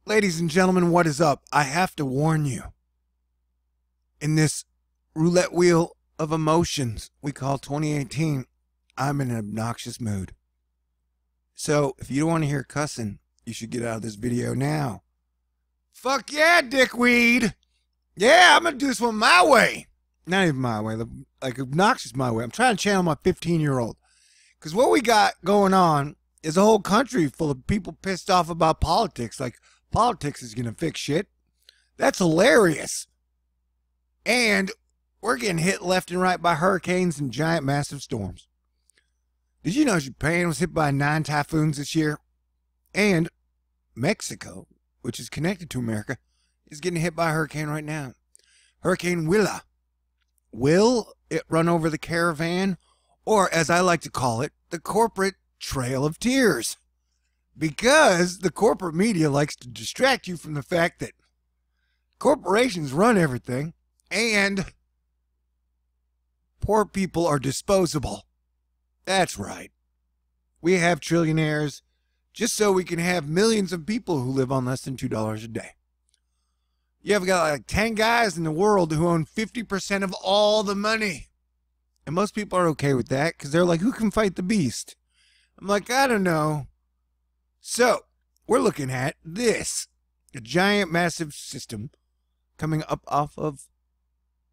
Ladies and gentlemen, what is up? I have to warn you. In this roulette wheel of emotions we call 2018, I'm in an obnoxious mood. So, if you don't want to hear cussing, you should get out of this video now. Fuck yeah, dickweed! Yeah, I'm gonna do this one my way. Not even my way, like obnoxious my way. I'm trying to channel my 15-year-old. Because what we got going on is a whole country full of people pissed off about politics. Like, politics is going to fix shit. That's hilarious. And we're getting hit left and right by hurricanes and giant massive storms. Did you know Japan was hit by 9 typhoons this year? And Mexico, which is connected to America, is getting hit by a hurricane right now. Hurricane Willa. Will it run over the caravan? Or, as I like to call it, the corporate trail of tears. Because the corporate media likes to distract you from the fact that corporations run everything and poor people are disposable. That's right. We have trillionaires just so we can have millions of people who live on less than $2 a day. You have got like 10 guys in the world who own 50% of all the money. And most people are okay with that because they're like, who can fight the beast? I'm like, I don't know. So, we're looking at this. A giant, massive system coming up off of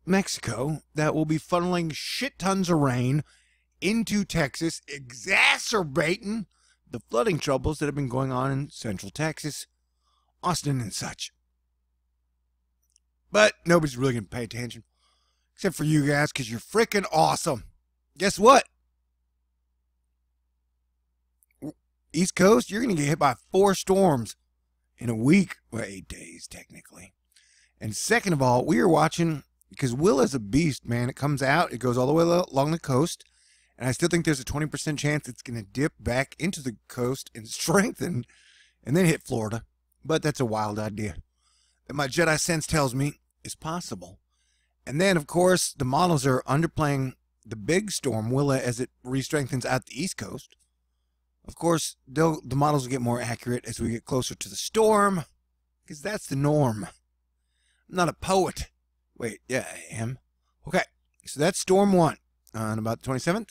Mexico that will be funneling shit tons of rain into Texas, exacerbating the flooding troubles that have been going on in central Texas, Austin and such. But nobody's really going to pay attention. Except for you guys, because you're freaking awesome. Guess what? East Coast, you're going to get hit by 4 storms in a week. Well, 8 days, technically. And second of all, we are watching, because Will is a beast, man. It comes out, it goes all the way along the coast. And I still think there's a 20% chance it's going to dip back into the coast and strengthen and then hit Florida. But that's a wild idea that my Jedi sense tells me is possible. And then, of course, the models are underplaying the big storm, Willa, as it re-strengthens at the East Coast. Of course, the models will get more accurate as we get closer to the storm, because that's the norm. I'm not a poet. Wait, yeah, I am. Okay, so that's Storm 1 on about the 27th.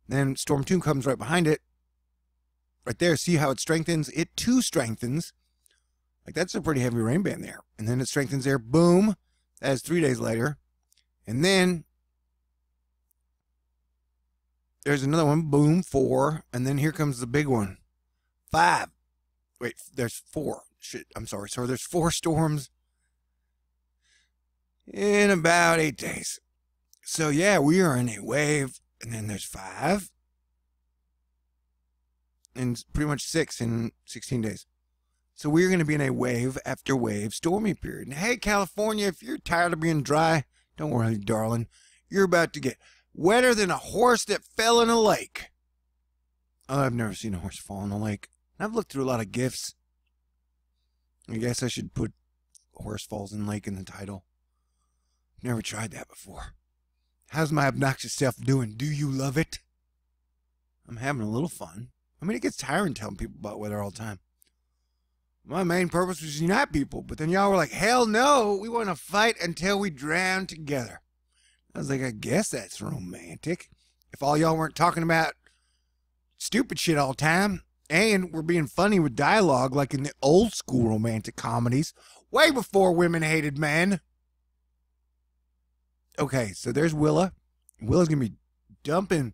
Then Storm 2 comes right behind it. Right there, see how it strengthens? It too strengthens. Like, that's a pretty heavy rain band there. And then it strengthens there, boom. That is 3 days later. And then there's another one, boom, 4. And then here comes the big one, 5. Wait, there's 4. Shit, I'm sorry. So there's 4 storms in about 8 days. So yeah, we are in a wave. And then there's 5. And pretty much 6 in 16 days. So we're going to be in a wave after wave stormy period. And hey, California, if you're tired of being dry, don't worry, darling. You're about to get wetter than a horse that fell in a lake. Oh, I've never seen a horse fall in a lake. I've looked through a lot of GIFs. I guess I should put horse falls in lake in the title. Never tried that before. How's my obnoxious self doing? Do you love it? I'm having a little fun. I mean, it gets tiring telling people about weather all the time. My main purpose was to unite people, but then y'all were like, hell no, we want to fight until we drown together. I was like, I guess that's romantic. If all y'all weren't talking about stupid shit all the time, and we're being funny with dialogue like in the old school romantic comedies, way before women hated men. Okay, so there's Willa. Willa's going to be dumping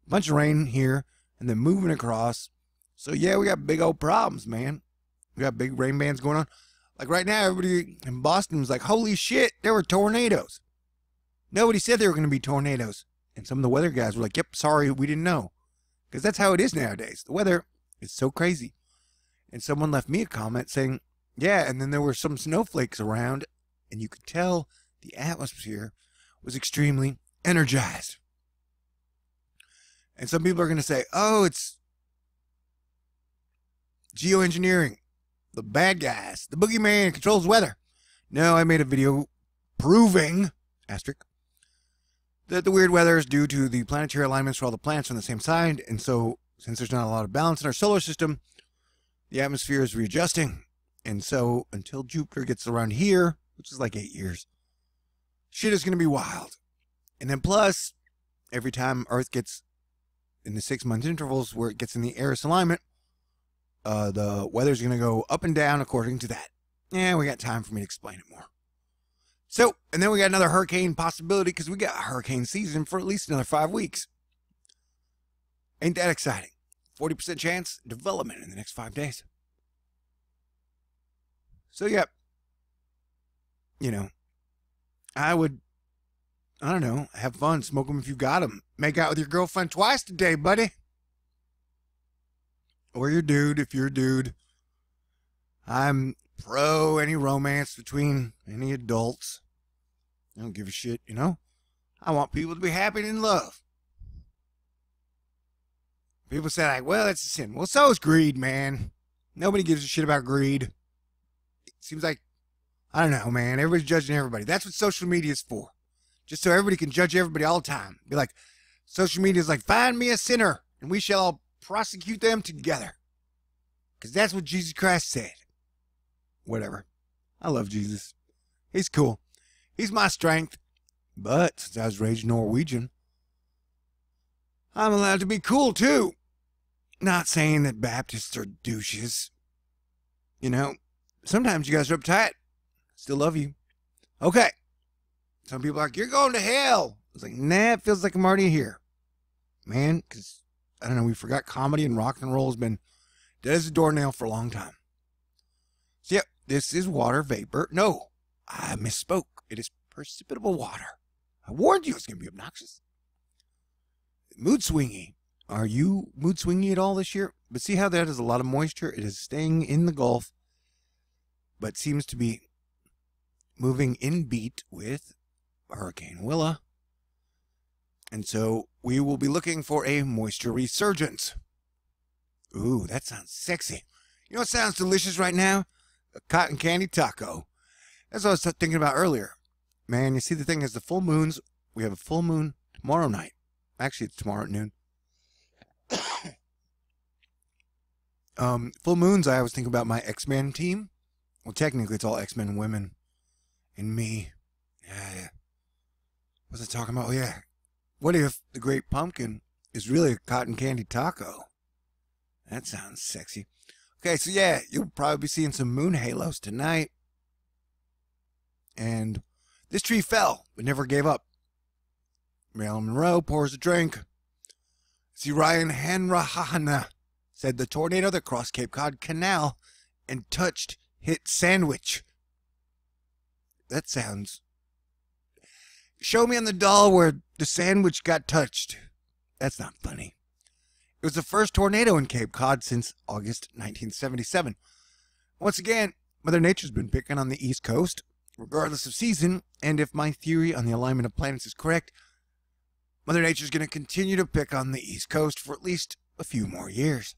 a bunch of rain here and then moving across. So yeah, we got big old problems, man. We got big rain bands going on. Like right now, everybody in Boston was like, holy shit, there were tornadoes. Nobody said there were going to be tornadoes. And some of the weather guys were like, yep, sorry, we didn't know. Because that's how it is nowadays. The weather is so crazy. And someone left me a comment saying, yeah, and then there were some snowflakes around, and you could tell the atmosphere was extremely energized. And some people are going to say, oh, it's geoengineering. The bad guys, the boogeyman controls weather. No, I made a video proving, asterisk, that the weird weather is due to the planetary alignments for all the planets on the same side. And so, since there's not a lot of balance in our solar system, the atmosphere is readjusting. And so until Jupiter gets around here, which is like 8 years, shit is going to be wild. And then plus, every time Earth gets in the 6-month intervals where it gets in the Eris alignment, the weather's going to go up and down according to that. Yeah, we got time for me to explain it more. So, and then we got another hurricane possibility because we got hurricane season for at least another 5 weeks. Ain't that exciting? 40% chance development in the next 5 days. So, yeah, you know, I don't know, have fun, smoke them if you got them. Make out with your girlfriend twice today, buddy. Or your dude, if you're a dude. I'm pro any romance between any adults. I don't give a shit, you know? I want people to be happy and in love. People say, like, well, that's a sin. Well, so is greed, man. Nobody gives a shit about greed. It seems like, I don't know, man. Everybody's judging everybody. That's what social media is for. Just so everybody can judge everybody all the time. Be like, social media is like, find me a sinner, and we shall all prosecute them together. Because that's what Jesus Christ said. Whatever. I love Jesus. He's cool. He's my strength. But since I was raised Norwegian, I'm allowed to be cool too. Not saying that Baptists are douches. You know, sometimes you guys are uptight. Still love you. Okay. Some people are like, you're going to hell. I was like, nah, it feels like I'm already here. Man, because, I don't know, we forgot comedy and rock and roll has been dead as a doornail for a long time. So, yep, this is water vapor. No, I misspoke. It is precipitable water. I warned you it's going to be obnoxious. Mood swingy. Are you mood swingy at all this year? But see how that is a lot of moisture? It is staying in the Gulf, but seems to be moving in beat with Hurricane Willa. And so we will be looking for a moisture resurgence. Ooh, that sounds sexy. You know what sounds delicious right now? A cotton candy taco. That's what I was thinking about earlier. Man, you see, the thing is, the full moons, we have a full moon tomorrow night. Actually, it's tomorrow at noon. Full moons, I always think about my X-Men team. Well, technically, it's all X-Men women and me. Yeah. What's it talking about? Oh, yeah. What if the Great Pumpkin is really a cotton candy taco? That sounds sexy. Okay, so yeah, you'll probably be seeing some moon halos tonight. And this tree fell, but never gave up. Marilyn Monroe pours a drink. See, Ryan Hanrahan said the tornado that crossed Cape Cod Canal and hit Sandwich. That sounds... Show me on the doll where the sandwich got touched. That's not funny. It was the first tornado in Cape Cod since August 1977. Once again, Mother Nature's been picking on the East Coast, regardless of season, and if my theory on the alignment of planets is correct, Mother Nature's going to continue to pick on the East Coast for at least a few more years.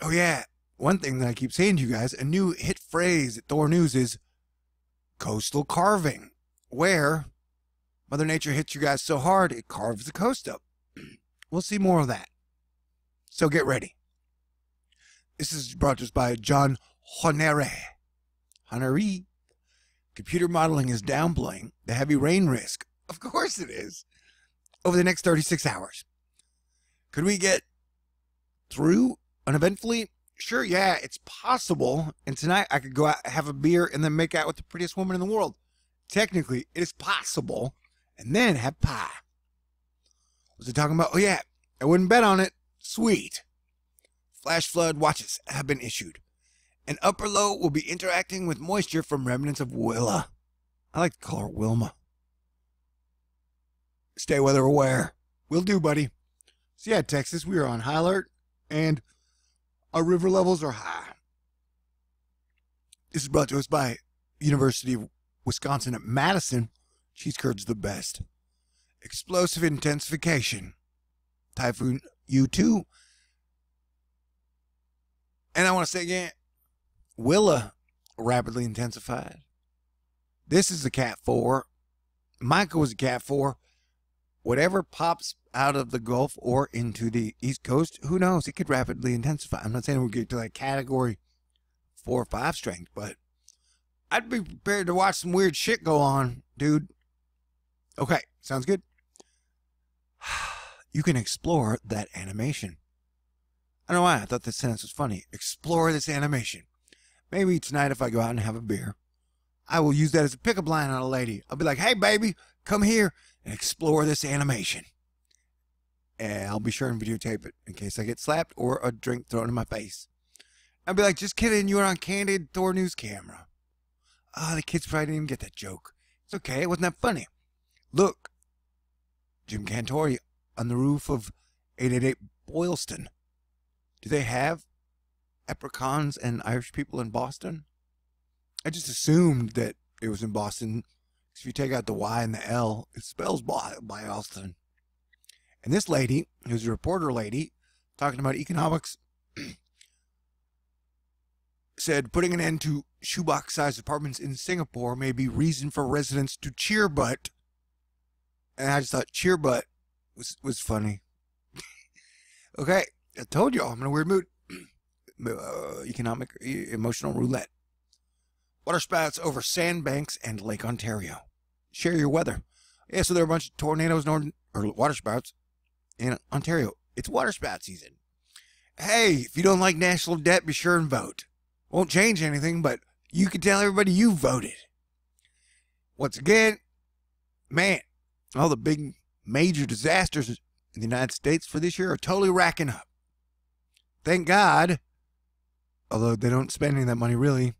Oh yeah, one thing that I keep saying to you guys, a new hit phrase at THORNEWS is coastal carving, where Mother Nature hits you guys so hard it carves the coast up. We'll see more of that. So get ready. This is brought to us by John Honere. Honere. Computer modeling is downplaying the heavy rain risk. Of course it is. Over the next 36 hours. Could we get through uneventfully? Sure, yeah, it's possible. And tonight I could go out, have a beer, and then make out with the prettiest woman in the world. Technically, it is possible. And then have pie. Was it talking about? Oh, yeah, I wouldn't bet on it. Sweet. Flash flood watches have been issued. An upper low will be interacting with moisture from remnants of Willa. I like to call her Wilma. Stay weather aware. Will do, buddy. So yeah, Texas, we are on high alert, and our river levels are high. This is brought to us by University of Wisconsin at Madison. Cheese curds the best. Explosive intensification. Typhoon U2. And I want to say again, Willa rapidly intensified. This is a Cat 4. Michael was a Cat 4. Whatever pops out of the Gulf or into the East Coast, who knows? It could rapidly intensify. I'm not saying we'll get to like Category 4 or 5 strength, but I'd be prepared to watch some weird shit go on, dude. Okay, sounds good. You can explore that animation. I don't know why I thought this sentence was funny. Explore this animation. Maybe tonight if I go out and have a beer, I will use that as a pickup line on a lady. I'll be like, hey, baby, come here and explore this animation. And I'll be sure and videotape it in case I get slapped or a drink thrown in my face. I'll be like, just kidding, you were on candid THORNEWS camera. Oh, the kids probably didn't even get that joke. It's okay, it wasn't that funny. Look, Jim Cantori on the roof of 888 Boylston. Do they have Apricans and Irish people in Boston? I just assumed that it was in Boston. If you take out the Y and the L, it spells Boston. And this lady, who's a reporter lady, talking about economics, said putting an end to shoebox-sized apartments in Singapore may be reason for residents to cheer butt. And I just thought cheer butt was funny. Okay, I told y'all I'm in a weird mood. Economic, emotional roulette. Water spouts over sandbanks and Lake Ontario. Share your weather. Yeah, so there are a bunch of tornadoes or water spouts in Ontario. It's water spout season. Hey, if you don't like national debt, be sure and vote. Won't change anything, but you can tell everybody you voted. Once again, man, all the big major disasters in the United States for this year are totally racking up. Thank God, although they don't spend any of that money really.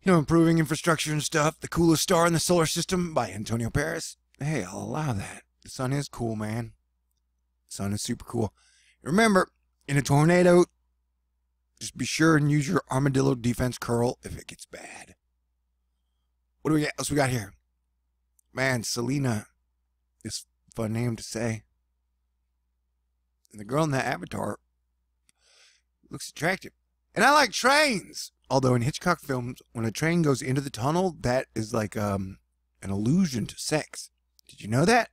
You know, improving infrastructure and stuff. The coolest star in the solar system by Antonio Paris. Hey, I'll allow that. The sun is cool, man. The sun is super cool. Remember, in a tornado, just be sure and use your armadillo defense curl if it gets bad. What do we got? What else we got here? Man, Selena is a fun name to say. And the girl in that avatar looks attractive. And I like trains. Although in Hitchcock films, when a train goes into the tunnel, that is like an allusion to sex. Did you know that?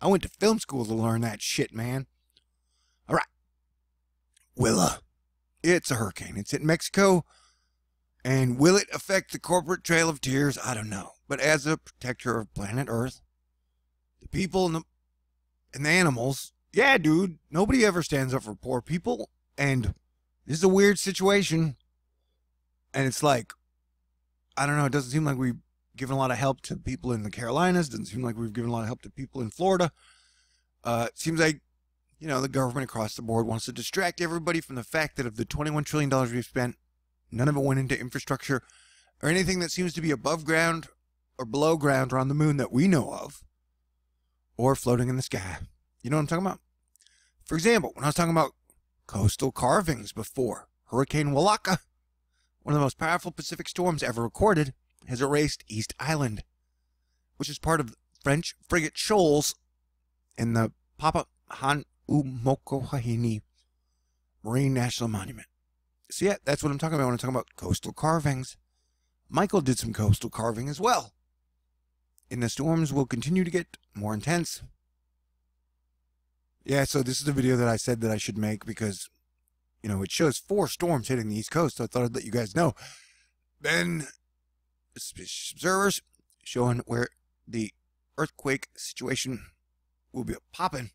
I went to film school to learn that shit, man. All right. Willa. It's a hurricane. It's in Mexico. And will it affect the corporate trail of tears? I don't know. But as a protector of planet Earth, the people and the animals, yeah, dude, nobody ever stands up for poor people. And this is a weird situation. And it's like, I don't know, it doesn't seem like we've given a lot of help to people in the Carolinas. It doesn't seem like we've given a lot of help to people in Florida. It seems like, you know, the government across the board wants to distract everybody from the fact that of the $21 trillion we've spent, none of it went into infrastructure or anything that seems to be above ground or below ground or on the moon that we know of or floating in the sky. You know what I'm talking about? For example, when I was talking about coastal carvings before, Hurricane Walaka, one of the most powerful Pacific storms ever recorded, has erased East Island, which is part of French frigate shoals in the Papahanaumokuāhine Marine National Monument. So yeah, that's what I'm talking about when I'm talking about coastal carvings. Michael did some coastal carving as well. And the storms will continue to get more intense. Yeah, so this is the video that I said that I should make because, you know, it shows 4 storms hitting the East Coast, so I thought I'd let you guys know. Then, observers showing where the earthquake situation will be popping.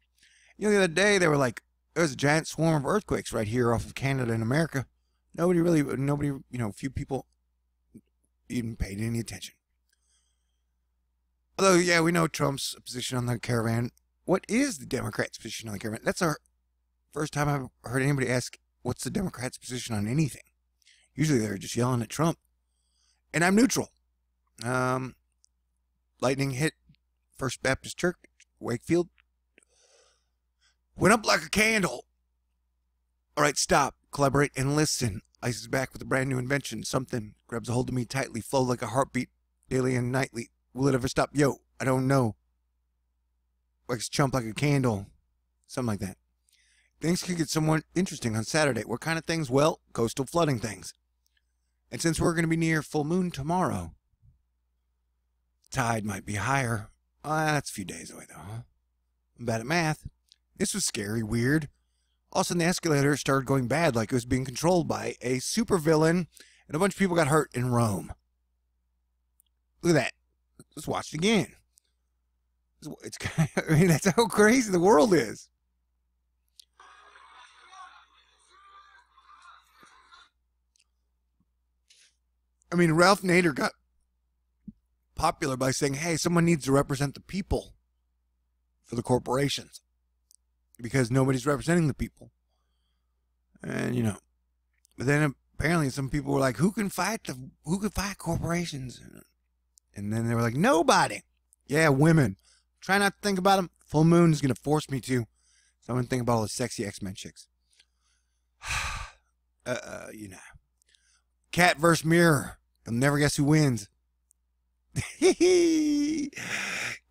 You know, the other day they were like, there's a giant swarm of earthquakes right here off of Canada and America. Nobody, you know, few people even paid any attention. Although, yeah, we know Trump's position on the caravan. What is the Democrats' position on the caravan? That's our first time I've heard anybody ask, what's the Democrats' position on anything? Usually they're just yelling at Trump. And I'm neutral. Lightning hit First Baptist Church, Wakefield. Went up like a candle. All right, stop, collaborate, and listen. Ice is back with a brand new invention. Something grabs a hold of me tightly, flow like a heartbeat, daily and nightly. Will it ever stop? Yo, I don't know. Wax chump like a candle. Something like that. Things could get somewhat interesting on Saturday. What kind of things? Well, coastal flooding things. And since we're going to be near full moon tomorrow, tide might be higher. That's a few days away, though, huh? I'm bad at math. This was scary, weird. All of a sudden, the escalator started going bad, like it was being controlled by a supervillain, and a bunch of people got hurt in Rome. Look at that. Let's watch it again. It's I mean, that's how crazy the world is. I mean, Ralph Nader got popular by saying, hey, someone needs to represent the people for the corporations because nobody's representing the people. And, you know, but then apparently some people were like, who can fight corporations? And then they were like, nobody. Yeah, women. Try not to think about them. Full moon is going to force me to. So I'm going to think about all the sexy X-Men chicks. You know. Cat versus mirror. You'll never guess who wins.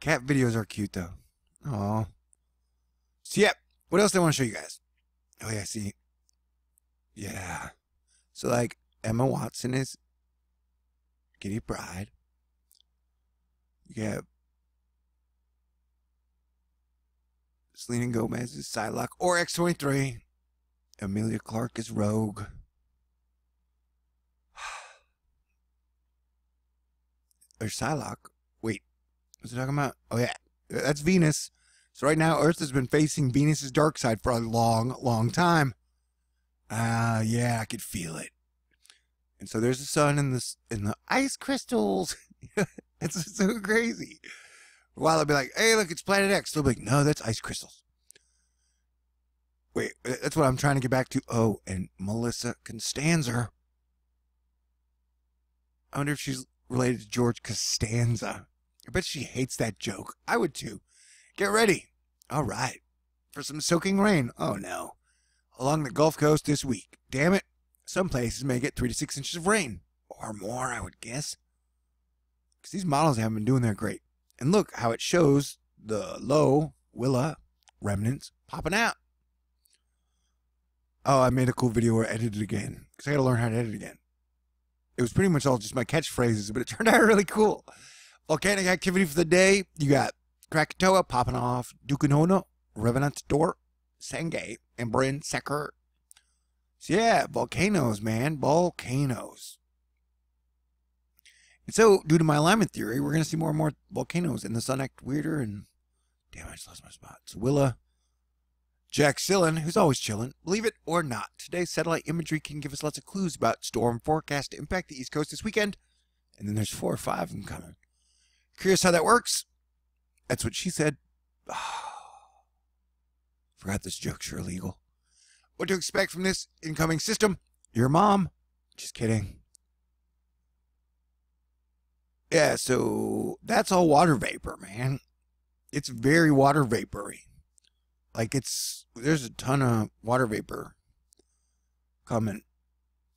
Cat videos are cute, though. Aw. So, yeah. What else do I want to show you guys? Oh, yeah, see. Yeah. So, like, Emma Watson is Kitty Pryde. You have Selena Gomez is Psylocke or X-23. Emilia Clarke is Rogue. Or Psylocke. Wait, what's it talking about? Oh, yeah. That's Venus. So right now, Earth has been facing Venus's dark side for a long, long time. Yeah, I could feel it. And so there's the sun and the ice crystals. It's so crazy. For a while, I'll be like, hey, look, it's Planet X. They'll be like, no, that's ice crystals. Wait, that's what I'm trying to get back to. Oh, and Melissa Constanza. I wonder if she's related to George Costanza. I bet she hates that joke. I would too. Get ready. All right. For some soaking rain. Oh, no. Along the Gulf Coast this week. Damn it. Some places may get 3 to 6 inches of rain. Or more, I would guess. Because these models haven't been doing that great. And look how it shows the low Willa remnants popping out. Oh, I made a cool video where I edited again. Because I got to learn how to edit again. It was pretty much all just my catchphrases, but it turned out really cool. Volcanic activity for the day. You got Krakatoa popping off, Dukunono, Revenant Door, Sangay, and Bryn Secker. So yeah, volcanoes, man. Volcanoes. And so, due to my alignment theory, we're going to see more and more volcanoes, and the sun act weirder, and damn, I just lost my spot. So Willa, Jack Sillen, who's always chilling. Believe it or not, today's satellite imagery can give us lots of clues about storm forecast to impact the East Coast this weekend, and then there's 4 or 5 of them coming. Curious how that works? That's what she said. Forgot this jokes are illegal. What to expect from this incoming system? Your mom. Just kidding. Yeah, so that's all water vapor, man. It's very water vapory. Like there's a ton of water vapor coming.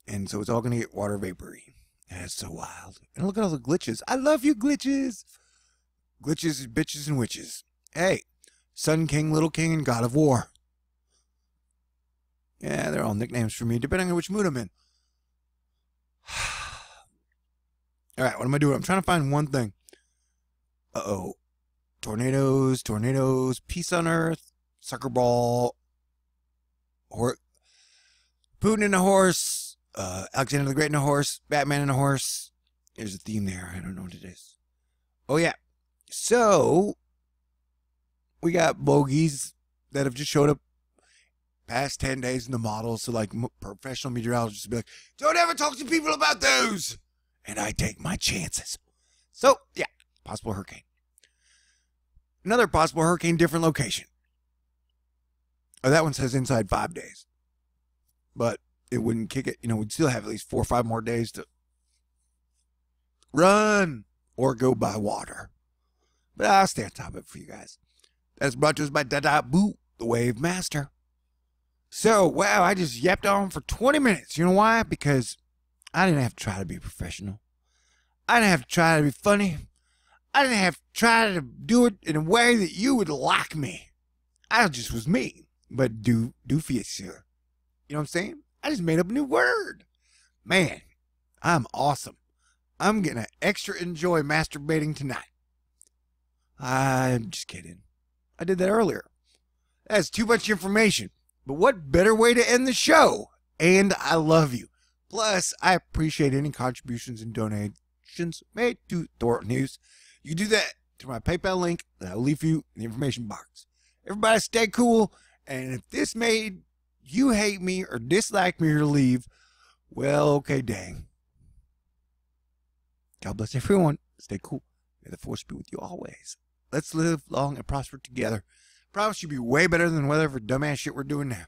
And so it's all going to get water vapory. That's so wild. And look at all the glitches. I love you, glitches. Glitches, bitches, and witches. Hey, Sun King, Little King, and God of War. Yeah, they're all nicknames for me, depending on which mood I'm in. All right, what am I doing? I'm trying to find one thing. Uh-oh. Tornadoes, tornadoes, peace on Earth, sucker ball, Putin in a horse, Alexander the Great in a horse, Batman in a horse. There's a theme there. I don't know what it is. Oh, yeah. So, we got bogeys that have just showed up past 10 days in the model. So, like, professional meteorologists will be like, don't ever talk to people about those. And I take my chances. So, yeah, possible hurricane. Another possible hurricane, different location. Oh, that one says inside 5 days. But it wouldn't kick it. You know, we'd still have at least 4 or 5 more days to run or go by water. But I'll stay on top of it for you guys. That's brought to us by Dada Boo, the Wave Master. So, wow, I just yapped on for 20 minutes. You know why? Because I didn't have to try to be professional. I didn't have to try to be funny. I didn't have to try to do it in a way that you would like me. I just was me. But doofious here. You know what I'm saying? I just made up a new word. Man, I'm awesome. I'm going to extra enjoy masturbating tonight. I'm just kidding. I did that earlier. That's too much information. But what better way to end the show? And I love you. Plus, I appreciate any contributions and donations made to THORNEWS. You can do that through my PayPal link that I'll leave for you in the information box. Everybody stay cool, and if this made you hate me or dislike me or leave, well, okay, dang. God bless everyone. Stay cool. May the force be with you always. Let's live long and prosper together. Promise you'll be way better than whatever dumbass shit we're doing now.